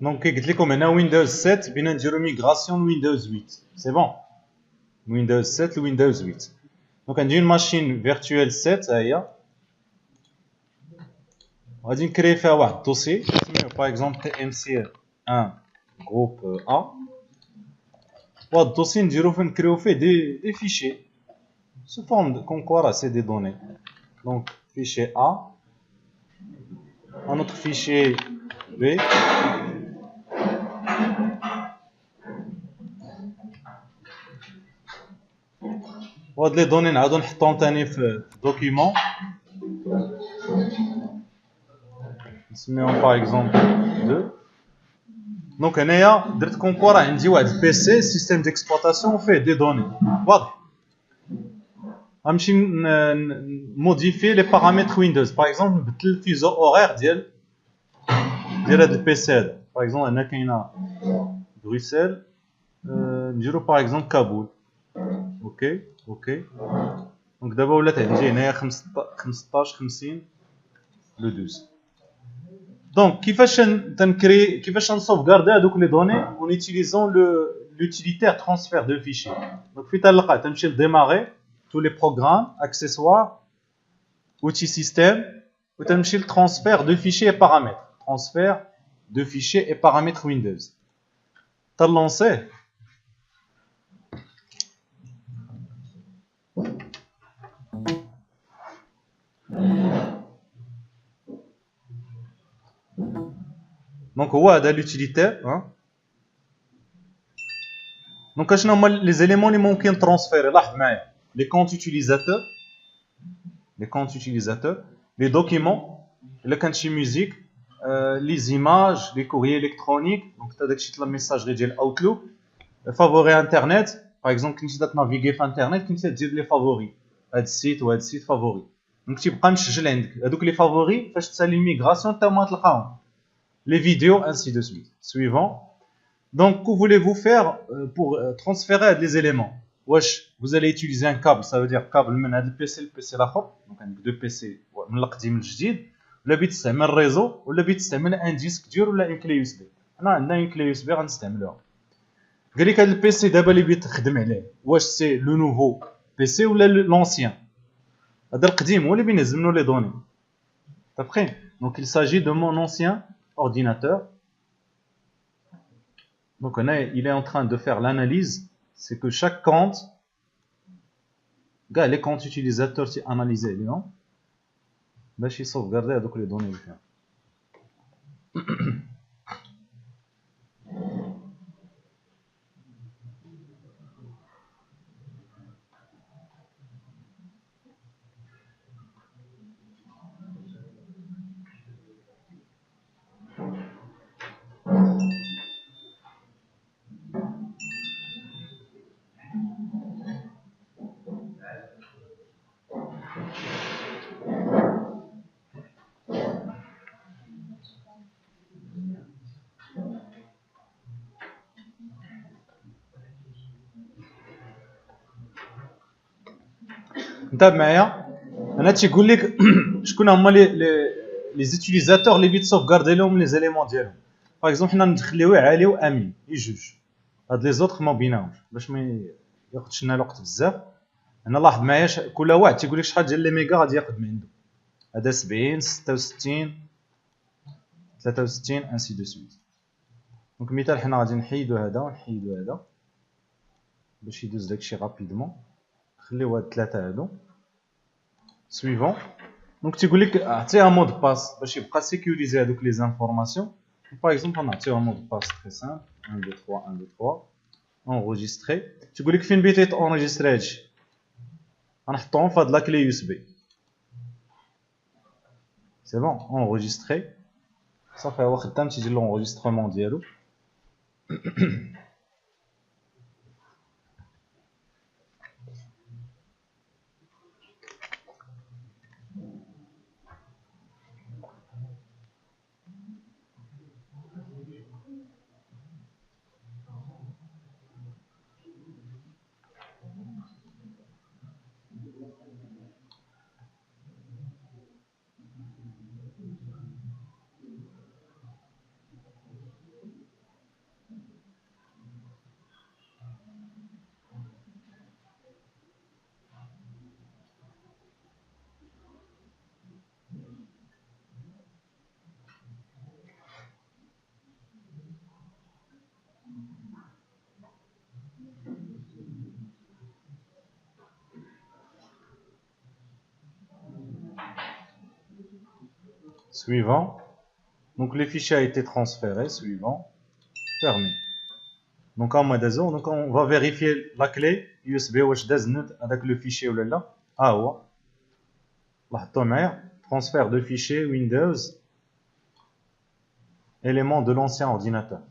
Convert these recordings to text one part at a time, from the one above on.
Donc, قلت لكم هنا Windows 7 بينا نديرو ميغراسيون Windows 8. C'est bon. Windows 7 ou Windows 8. Donc, عندي une machine virtuelle 7 ها هي. غادي نكري فيها واحد الدوسي نسميوه باغ اكزومبل TMC1 جروب A. وهاد الدوسي نديرو فين نكريو فيه دي فيشي sous forme comme quoi là c'est des données. Donc, fichier A, un autre fichier B. وهاد لي دوني نعاودو نحطوهم تاني في دوكيمون نسميهم باغ اكزومبل 2. دونك هنايا درت كونكور عندي واحد البيسي سيستيم ديكسبلوطاسيون فيه دي دوني واضح. غنمشي موديفي لي بارامتر ويندوز باغ اكزومبل نبدل الفيزو اورير ديال هاد البيسي هذا. باغ اكزومبل هنا كاينه بروسيل نديرو باغ اكزومبل كابول. اوكي دونك دابا ولات عندي هنايا 15 50 لو 12. دونك كيفاش تنكري كيفاش نسوفغاردي هذوك لي دوني اون يوتيليزون لوتيليتير ترانسفير دو فيشي. دونك في تلقى تمشي لديماري تو لي بروغرام اكسيسوار اوتي سيستيم وتمشي لترانسفير دو فيشي اي بارامتر ترانسفير دو فيشي اي بارامتر ويندوز تلونسيه. دونك هو هذا لوتيليتير. دونك اشنو هما لي زيليمون اللي ممكن ترانسفيري؟ لاحظ معايا لي كونت يوتيليزاتور لي دوكيمون الا كانت شي ميوزيك لي زيماج لي كوريي الكترونيك. دونك حتى داكشي تلا ميساجري ديال اوتلوك فافوري انترنت باغ اكزومبل كنتي تنافيغي في انترنت كنتي دير لي فافوري هاد السيت وهاد السيت فافوري. دونك تيبقى مسجل عندك هادوك لي فافوري فاش تسالي ميغراسيون حتى هما تلقاهم les vidéos ainsi de suite. Suivant. Donc, que voulez-vous faire pour transférer les éléments? Wesh, vous allez utiliser un câble, ça veut dire câble من هذا البيسي للبيسي الاخر. دونك عندك دو بيسي من القديم للجديد ولا بغيت تستعمل ريزو ولا بغيت تستعمل ان ديسك ديور ولا ان كلي يو اس بي. انا عندنا ان كلي يو اس بي غنستعملوها. قال لك هذا البيسي دابا اللي بغيت تخدم عليه واش سي لو نوفو بيسي ولا لونسيان. هذا القديم هو اللي بينزل منو لي دوني. D'après, donc il s'agit de mon ancien ordinateur. Donc il est en train de faire l'analyse. C'est que chaque compte, les comptes utilisateurs sont analysés, non? Ben, je sauvegarder donc les données. نتابع معايا انا تيقول لك شكون هما لي زوتيليزاتور اللي بغيت سوفغاردي لهم لي زيليمون ديالهم. باغ اكزومبل حنا ندخليوه عالي وامين يجوج. هاد لي زوطخ ما بيناهمش باش ما ياخذش لنا الوقت بزاف. هنا لاحظ معايا كل واحد تيقول لك شحال ديال لي ميغا غادي ياخذ من عنده. هذا 70 66 63 انسي دو سويت. دونك مثال حنا غادي نحيدو هذا ونحيدو هذا باش يدوز داكشي رابيدمون. نخليو هاد ثلاثه هادو. سويفون. دونك تيقول لك عطيها مود باس باش يبقى سيكوريزي هذوك لي زانفورماسيون. باغ اكزومبل نعطيوها مود باس تري سامبل 1 2 3 1 2 3 انغوجيستري. تيقول لك فين بغيتي تونجيستري هادشي غنحطوهم في هاد لا كلي يو اس بي. سي بون انغوجيستري صافي هو خدام تيدير لونغوجيسترمون ديالو. Suivant. Donc le fichier a été transféré. Suivant. Fermé. Donc en mode ASO, donc on va vérifier la clé USB واش داز النت avec le fichier ولا لا. هو لاحظتوا معايا transfert de fichier Windows élément de l'ancien ordinateur.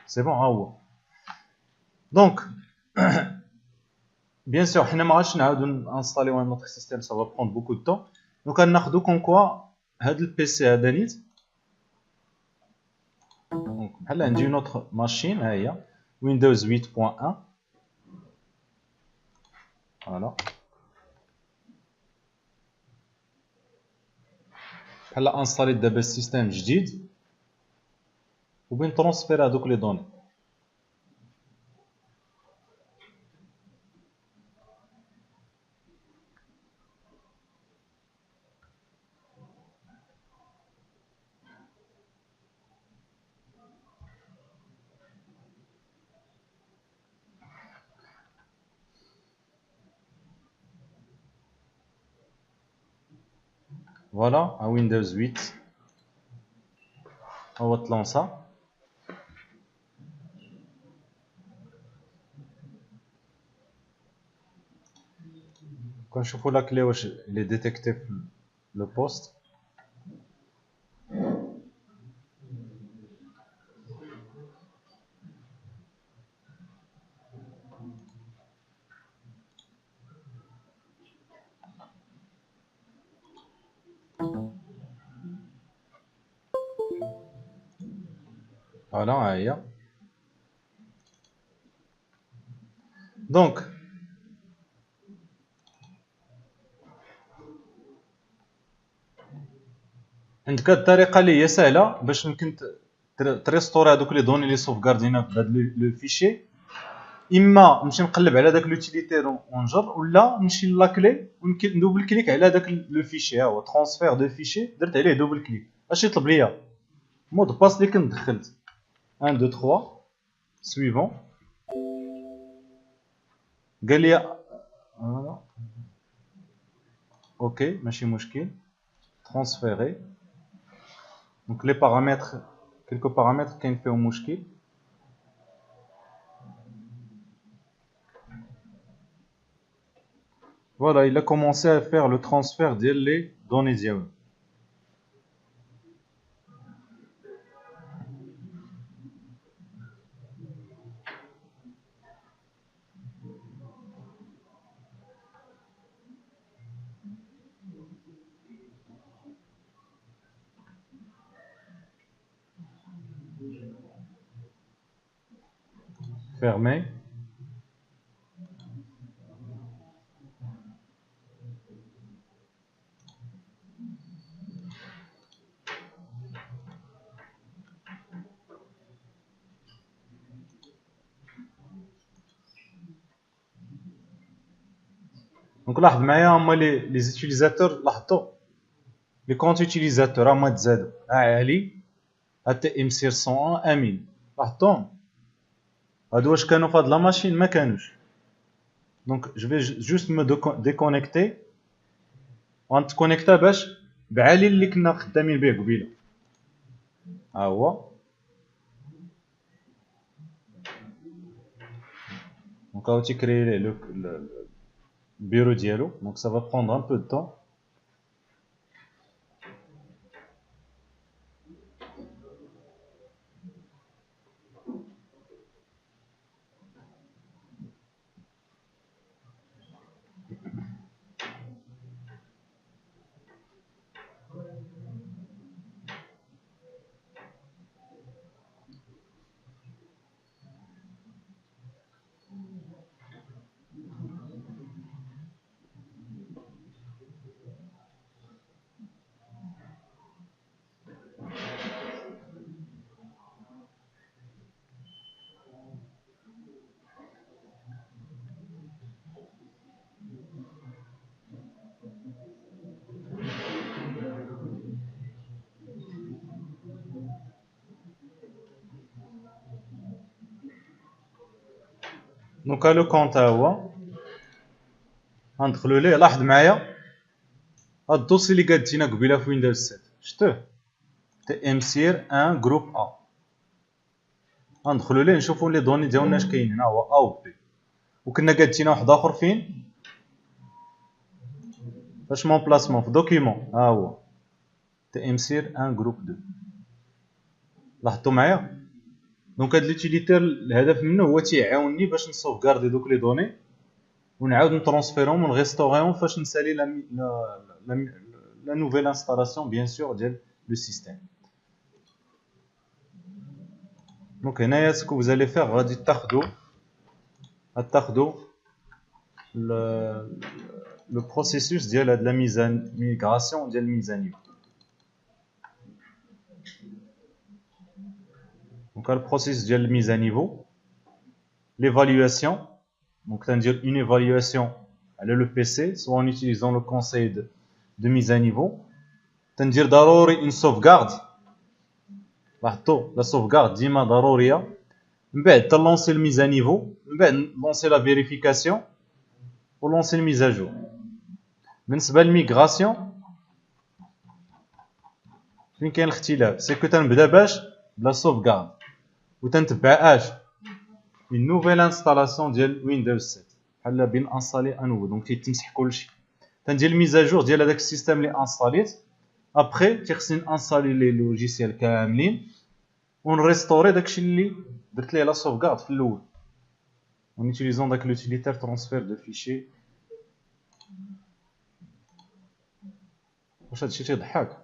C'est bon, هو. Donc bien sûr حنا ما غاديش نعاودو انستاليو un autre système, ça va prendre beaucoup de temps. Donc غناخدو كون كوا هاد البيسي هذا نيت. Donc بحال عندي une autre machine ها هي Windows 8.1. Voilà. بحال انستالي دابا السيستم جديد وبين ترونسفير هذوك لي دوني. Voilà, un Windows 8. On va te lancer. Quand je fous la clé, il est détecté le poste. Voilà, aïe. Donc, عندك الطريقه اللي هي سهله باش يمكن تريستوري هذوك لي دوني لي سوفغاردينا في هذا لو فيشي. اما نمشي نقلب على داك لوتيليتير ونجر، ولا نمشي لا كلي وندوبل كليك على داك لو فيشي. ها هو ترانسفير دو فيشي، درت عليه دوبل كليك. اش يطلب ليا؟ مود باس اللي كنت دخلت 1 2 3 سويفون. قال لي فوالا اوكي ماشي مشكل. ترانسفيري. Donc les paramètres, quelques paramètres qui fait un mouchki. Voilà, il a commencé à faire le transfert des données diables. Fermé. Donc là, les utilisateurs, les comptes utilisateurs, à moi de Z, Ali, ATM 101, Amin. Là, هادو واش كانوا في هاد لا ماشين؟ ما كانوش. دونك جو في جوست مو ديكونيكتي ونتكونيكتا باش بعلي اللي كنا خدامين به قبيله. ها هو. دونك هاو تيكري ليه البيرو ديالو. دونك سا فا بروندر ان بو دو طون. دونك ها لو كونت ها هو. غندخلو ليه. لاحظ معايا هاد الدوسي اللي قادتينا قبيله في ويندوز 7 شفتوه؟ تمسير ان جروب ا غندخلوا ليه نشوفوا لي دوني ديالنا اش كاين هنا هو ا و بي وكنا قادتينا واحد اخر فين فاش مون بلاسمون في دوكيومون ها هو تمسير ان جروب 2 لاحظتوا معايا دونك هاد لوتيليتير الهدف منه هو تيعاونني باش نسوفغاردي دوك لي دوني ونعاود نترونسفيرهم ونغيستوريهم فاش نسالي لا نوفيل انستالاسيون بيان سور ديال لو سيستيم. دونك هنايا سكو vous allez faire غادي تاخدو لو بروسيسوس ديال هاد لا ميغراسيون ديال الميزانيو. دونك le processus ديال الميز à niveau, l'évaluation, donc c'est-à-dire une évaluation على le PC, soit en utilisant le conseil de mise à niveau, c'est-à-dire ضروري une sauvegarde, لاحظتوا la sauvegarde ديما ضرورية, من بعد تلونسي الميز à niveau, من بعد لونسي la vérification و لونسي الميز à jour. بالنسبة للميغراسيون فين كاين الاختلاف سي كو تنبدا باش بلا sauvegarde وتنتبع اش une nouvelle installation ديال ويندوز 7 بحال بين انستالي انوفو دونك تيتمسح كلشي تندير الميزا جور ديال هذاك السيستم اللي انستاليت ابري تيخصني انستالي لي لوجيسيال كاملين ونريستوري داكشي اللي درت ليه لا سوفغارد في الاول en utilisant داك l'utilitaire transfert de fichier. واش هادشي تيضحك